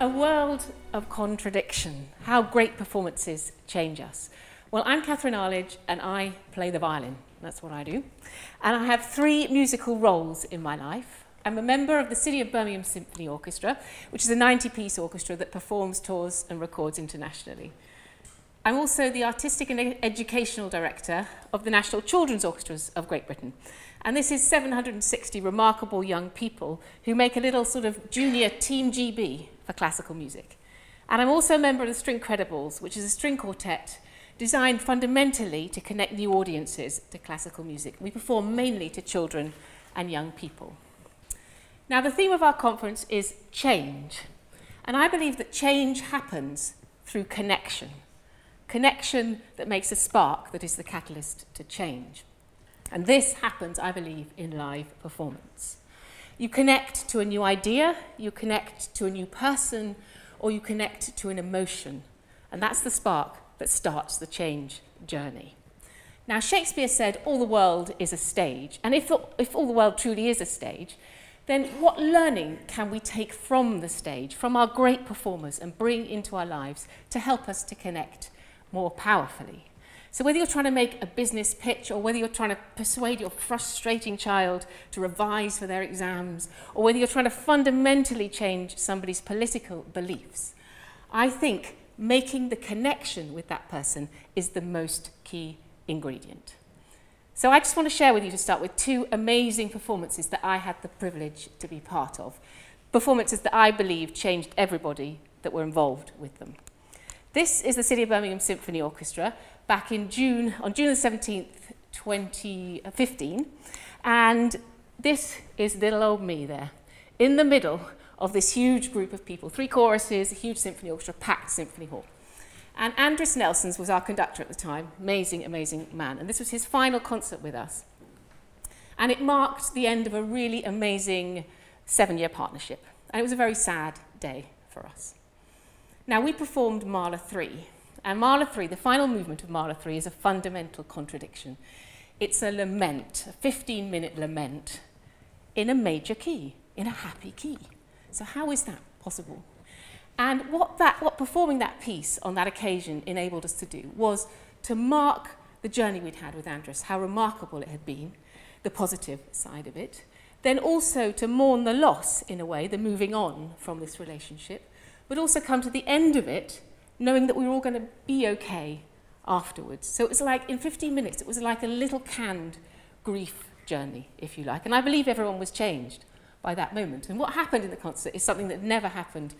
A world of contradiction. How great performances change us. Well, I'm Catherine Arlidge and I play the violin. That's what I do. And I have 3 musical roles in my life. I'm a member of the City of Birmingham Symphony Orchestra, which is a 90-piece orchestra that performs, tours and records internationally. I'm also the Artistic and Educational Director of the National Children's Orchestras of Great Britain. And this is 760 remarkable young people who make a little sort of junior Team GB for classical music. And I'm also a member of the String Credibles, which is a string quartet designed fundamentally to connect new audiences to classical music. We perform mainly to children and young people. Now, the theme of our conference is change. And I believe that change happens through connection. Connection that makes a spark that is the catalyst to change. And this happens, I believe, in live performance. You connect to a new idea, you connect to a new person, or you connect to an emotion. And that's the spark that starts the change journey. Now, Shakespeare said, all the world is a stage. And if all the world truly is a stage, then what learning can we take from the stage, from our great performers, and bring into our lives to help us to connect more powerfully? So whether you're trying to make a business pitch, or whether you're trying to persuade your frustrating child to revise for their exams, or whether you're trying to fundamentally change somebody's political beliefs, I think making the connection with that person is the most key ingredient. So I just want to share with you to start with 2 amazing performances that I had the privilege to be part of. Performances that I believe changed everybody that were involved with them. This is the City of Birmingham Symphony Orchestra back in June, on June the 17th, 2015. And this is little old me there, in the middle of this huge group of people, 3 choruses, a huge symphony orchestra, packed symphony hall. And Andris Nelsons was our conductor at the time, amazing, amazing man. And this was his final concert with us. And it marked the end of a really amazing 7-year partnership. And it was a very sad day for us. Now, we performed Mahler 3, and Mahler 3, the final movement of Mahler 3, is a fundamental contradiction. It's a lament, a 15-minute lament, in a major key, in a happy key. So how is that possible? And what performing that piece on that occasion enabled us to do was to mark the journey we'd had with Andris, how remarkable it had been, the positive side of it, then also to mourn the loss, in a way, the moving on from this relationship, but also come to the end of it knowing that we were all going to be okay afterwards. So it was like, in 15 minutes, it was like a little canned grief journey, if you like. And I believe everyone was changed by that moment. And what happened in the concert is something that never happened,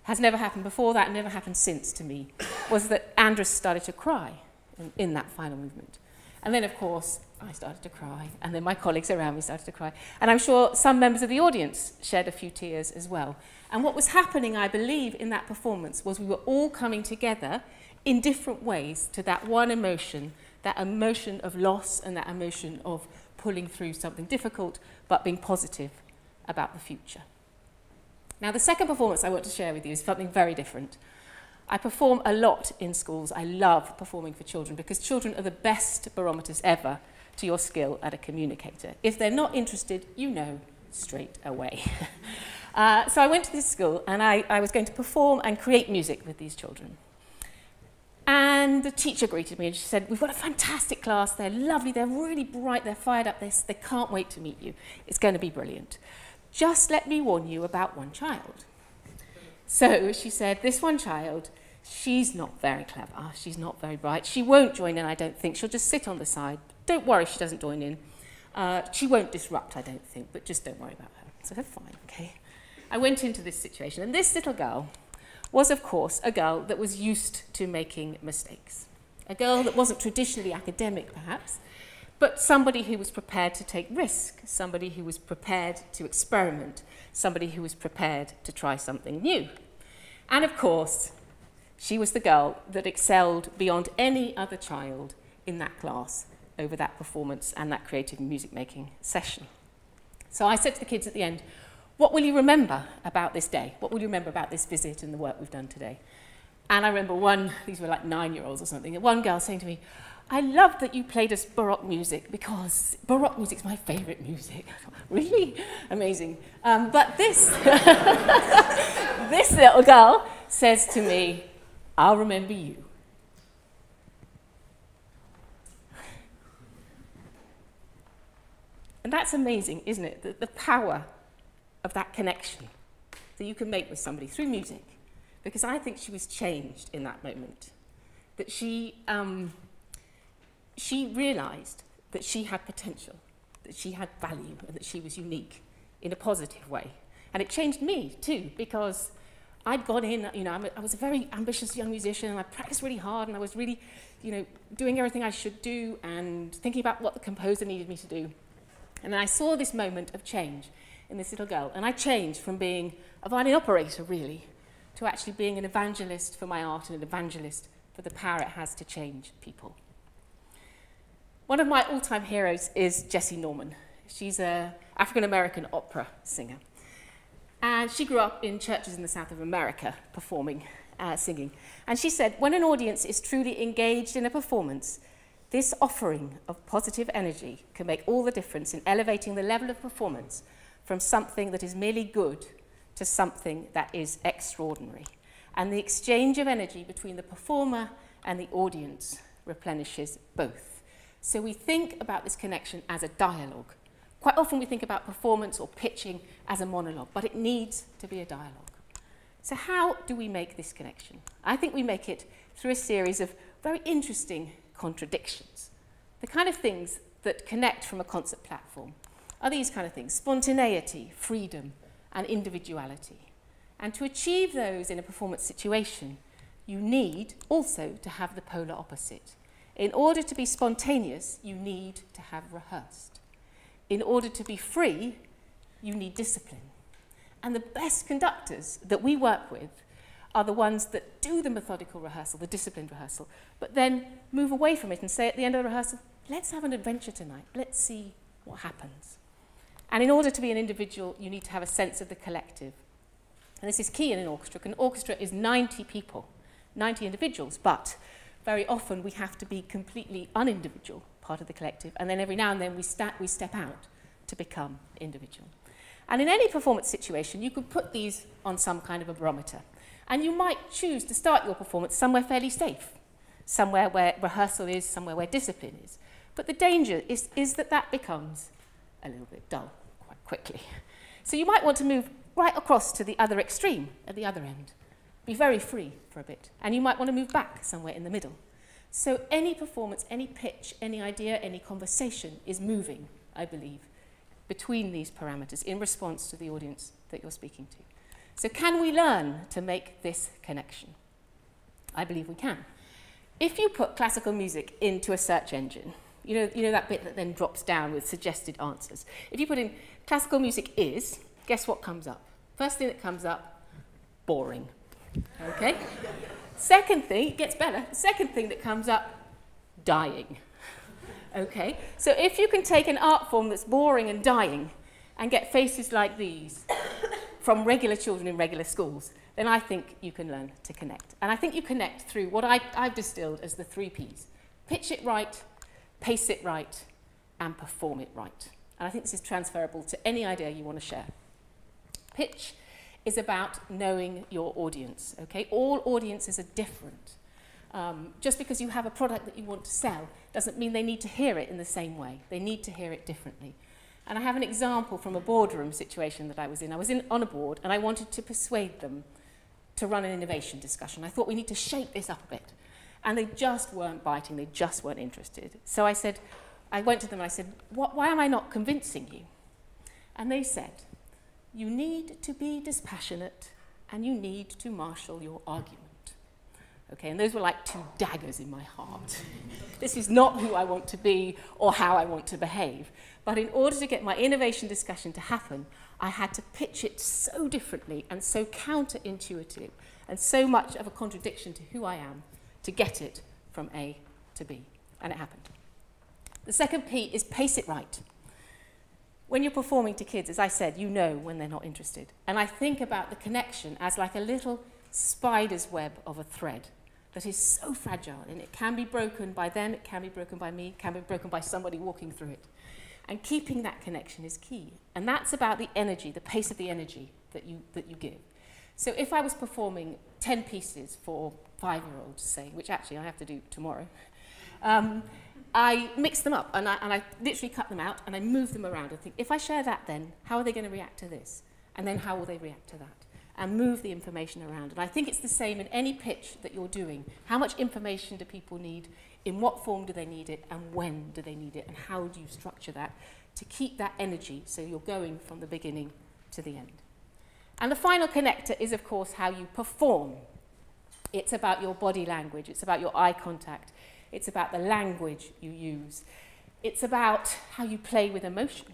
has never happened before that, never happened since to me, was that Andris started to cry in that final movement. And then, of course, I started to cry, and then my colleagues around me started to cry. And I'm sure some members of the audience shed a few tears as well. And what was happening, I believe, in that performance was we were all coming together in different ways to that one emotion, that emotion of loss and that emotion of pulling through something difficult, but being positive about the future. Now, the second performance I want to share with you is something very different. I perform a lot in schools. I love performing for children because children are the best barometers ever to your skill at a communicator. If they're not interested, you know straight away. So I went to this school and I was going to perform and create music with these children. And the teacher greeted me and she said, we've got a fantastic class, they're lovely, they're really bright, they're fired up, they can't wait to meet you. It's going to be brilliant. Just let me warn you about one child. So she said, this one child, she's not very clever, she's not very bright, she won't join in, I don't think, she'll just sit on the side. Don't worry if she doesn't join in. She won't disrupt, I don't think, but just don't worry about her. So I said, fine, okay. I went into this situation, and this little girl was, of course, a girl that was used to making mistakes. A girl that wasn't traditionally academic, perhaps, but somebody who was prepared to take risk, somebody who was prepared to experiment, somebody who was prepared to try something new. And, of course, she was the girl that excelled beyond any other child in that class over that performance and that creative music-making session. So I said to the kids at the end, what will you remember about this day? What will you remember about this visit and the work we've done today? And I remember these were like 9-year-olds or something, and one girl saying to me, I loved that you played us Baroque music because Baroque music is my favourite music. Really? Amazing. But this, this little girl says to me, I'll remember you. And that's amazing, isn't it? The power of that connection that you can make with somebody through music. Because I think she was changed in that moment. That she realised that she had potential, that she had value, and that she was unique in a positive way. And it changed me too, because I'd gone in, you know, I was a very ambitious young musician, and I practiced really hard, and I was really, you know, doing everything I should do and thinking about what the composer needed me to do. And then I saw this moment of change in this little girl, and I changed from being a violin operator, really, to actually being an evangelist for my art and an evangelist for the power it has to change people. One of my all-time heroes is Jessie Norman. She's an African-American opera singer. And she grew up in churches in the south of America performing, singing. And she said, when an audience is truly engaged in a performance, this offering of positive energy can make all the difference in elevating the level of performance from something that is merely good to something that is extraordinary. And the exchange of energy between the performer and the audience replenishes both. So we think about this connection as a dialogue. Quite often we think about performance or pitching as a monologue, but it needs to be a dialogue. So how do we make this connection? I think we make it through a series of very interesting contradictions. The kind of things that connect from a concert platform are these kind of things: spontaneity, freedom, and individuality. And to achieve those in a performance situation, you need also to have the polar opposite. In order to be spontaneous, you need to have rehearsed. In order to be free, you need discipline. And the best conductors that we work with are the ones that do the methodical rehearsal, the disciplined rehearsal, but then move away from it and say at the end of the rehearsal, let's have an adventure tonight. Let's see what happens. And in order to be an individual, you need to have a sense of the collective. And this is key in an orchestra. An orchestra is 90 people, 90 individuals, but very often we have to be completely unindividual, part of the collective, and then every now and then we step out to become individual. And in any performance situation, you could put these on some kind of a barometer. And you might choose to start your performance somewhere fairly safe, somewhere where rehearsal is, somewhere where discipline is. But the danger is that that becomes a little bit dull quite quickly. So you might want to move right across to the other extreme at the other end. Be very free for a bit. And you might want to move back somewhere in the middle. So any performance, any pitch, any idea, any conversation is moving, I believe, between these parameters in response to the audience that you're speaking to. So can we learn to make this connection? I believe we can. If you put classical music into a search engine, you know that bit that then drops down with suggested answers. If you put in classical music is, guess what comes up? First thing that comes up, boring. Okay? Second thing, it gets better. Second thing that comes up, dying. Okay? So if you can take an art form that's boring and dying and get faces like these from regular children in regular schools, then I think you can learn to connect. And I think you connect through what I've distilled as the 3 Ps. Pitch it right, pace it right, and perform it right. And I think this is transferable to any idea you want to share. Pitch is about knowing your audience, okay? All audiences are different. Just because you have a product that you want to sell doesn't mean they need to hear it in the same way. They need to hear it differently. And I have an example from a boardroom situation that I was in. I was on a board, and I wanted to persuade them to run an innovation discussion. I thought we need to shape this up a bit. And they just weren't biting. They just weren't interested. So I went to them and I said, why am I not convincing you? And they said, you need to be dispassionate and you need to marshal your argument. Okay, and those were like 2 daggers in my heart. This is not who I want to be or how I want to behave. But in order to get my innovation discussion to happen, I had to pitch it so differently and so counterintuitive and so much of a contradiction to who I am to get it from A to B. And it happened. The second P is pace it right. When you're performing to kids, as I said, you know when they're not interested. And I think about the connection as like a little spider's web of a thread. that is so fragile, and it can be broken by them, it can be broken by me, it can be broken by somebody walking through it. And keeping that connection is key. And that's about the energy, the pace of the energy that you give. So if I was performing 10 pieces for 5-year-olds, say, which actually I have to do tomorrow, I mix them up, and I literally cut them out, and I move them around and think, if I share that then, how are they going to react to this? And then how will they react to that? And move the information around. And I think it's the same in any pitch that you're doing. How much information do people need? In what form do they need it? And when do they need it? And how do you structure that to keep that energy so you're going from the beginning to the end? And the final connector is, of course, how you perform. It's about your body language. It's about your eye contact. It's about the language you use. It's about how you play with emotion.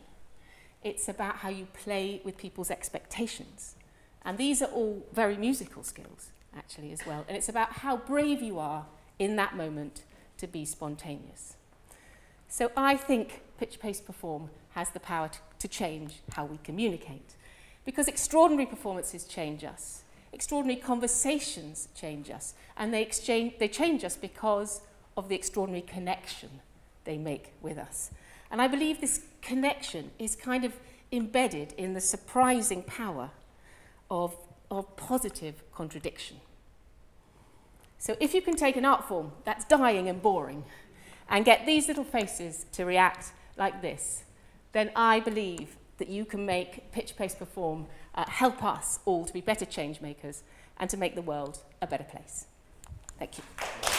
It's about how you play with people's expectations. And these are all very musical skills, actually, as well. And it's about how brave you are in that moment to be spontaneous. So I think Pitch, Pace, Perform has the power to change how we communicate. Because extraordinary performances change us. Extraordinary conversations change us. And they change us because of the extraordinary connection they make with us. And I believe this connection is kind of embedded in the surprising power of positive contradiction. So if you can take an art form that's dying and boring and get these little faces to react like this, then I believe that you can make Pitch, Pace, Perform help us all to be better change makers and to make the world a better place. Thank you.